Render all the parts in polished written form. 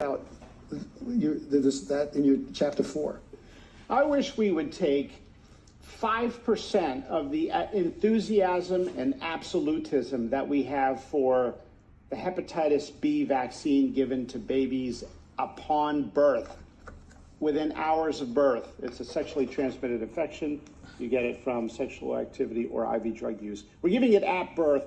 Out that in your chapter 4. I wish we would take 5% of the enthusiasm and absolutism that we have for the hepatitis B vaccine given to babies upon birth, within hours of birth. It's a sexually transmitted infection. You get it from sexual activity or IV drug use. We're giving it at birth.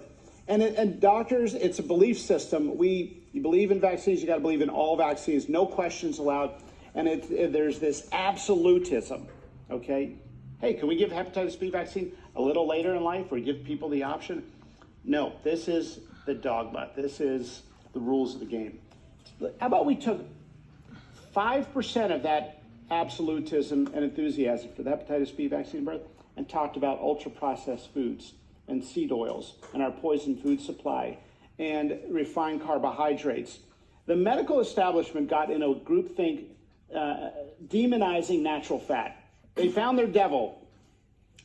And doctors, it's a belief system. You believe in vaccines, you got to believe in all vaccines, no questions allowed. And there's this absolutism, okay? Hey, can we give hepatitis B vaccine a little later in life or give people the option? No, this is the dogma. This is the rules of the game. How about we took 5% of that absolutism and enthusiasm for the hepatitis B vaccine birth and talked about ultra-processed foods and seed oils and our poison food supply and refined carbohydrates. The medical establishment got in a groupthink demonizing natural fat. They found their devil.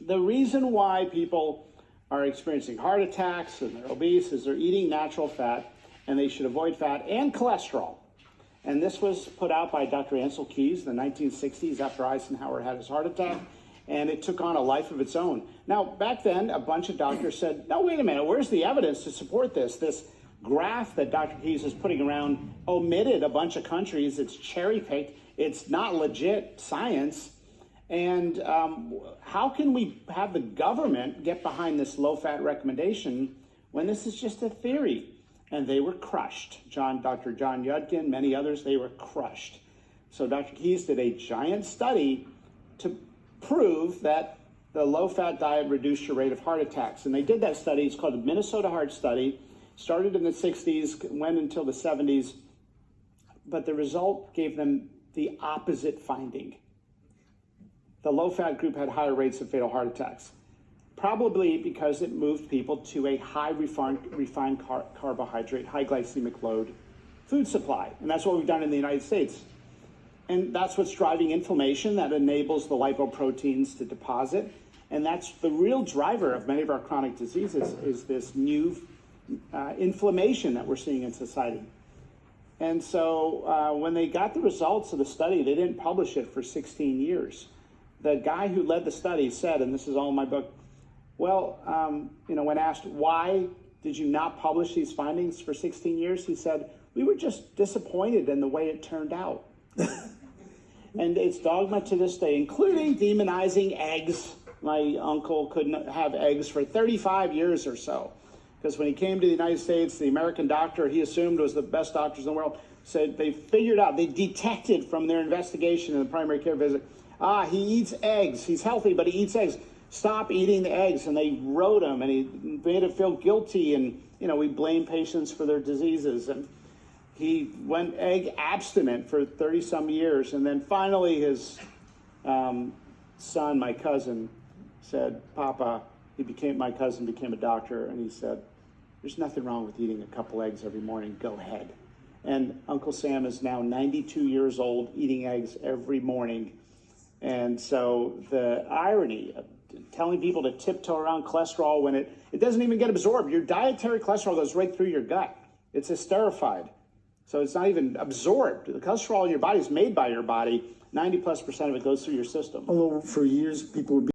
The reason why people are experiencing heart attacks and they're obese is they're eating natural fat, and they should avoid fat and cholesterol. And this was put out by Dr. Ansel Keys in the 1960s after Eisenhower had his heart attack, and it took on a life of its own. Now, back then, a bunch of doctors said, no, wait a minute, where's the evidence to support this? This graph that Dr. Keys is putting around omitted a bunch of countries. It's cherry-picked. It's not legit science. And how can we have the government get behind this low-fat recommendation when this is just a theory? And they were crushed. Dr. John Yudkin, many others, they were crushed. So Dr. Keys did a giant study to prove that the low-fat diet reduced your rate of heart attacks. And they did that study. It's called the Minnesota Heart Study. Started in the 60s, went until the 70s. But the result gave them the opposite finding. The low-fat group had higher rates of fatal heart attacks, probably because it moved people to a high refined carbohydrate, high glycemic load food supply. And that's what we've done in the United States. And that's what's driving inflammation that enables the lipoproteins to deposit. And that's the real driver of many of our chronic diseases, is this new inflammation that we're seeing in society. And so when they got the results of the study, they didn't publish it for 16 years. The guy who led the study said, and this is all in my book, well, when asked, why did you not publish these findings for 16 years? He said, we were just disappointed in the way it turned out. And it's dogma to this day, including demonizing eggs. My uncle couldn't have eggs for 35 years or so, because when he came to the United States, the American doctor he assumed was the best doctors in the world said they figured out, they detected from their investigation in the primary care visit, he eats eggs. He's healthy, but he eats eggs. Stop eating the eggs. And they wrote him, and he made him feel guilty. And, we blame patients for their diseases. And he went egg abstinent for 30-some years. And then finally his son, my cousin, said, Papa, my cousin became a doctor, and he said, there's nothing wrong with eating a couple eggs every morning. Go ahead. And Uncle Sam is now 92 years old, eating eggs every morning. And so the irony of telling people to tiptoe around cholesterol when it doesn't even get absorbed. Your dietary cholesterol goes right through your gut. It's esterified. So it's not even absorbed. The cholesterol in your body is made by your body. 90+% of it goes through your system. Although for years people would be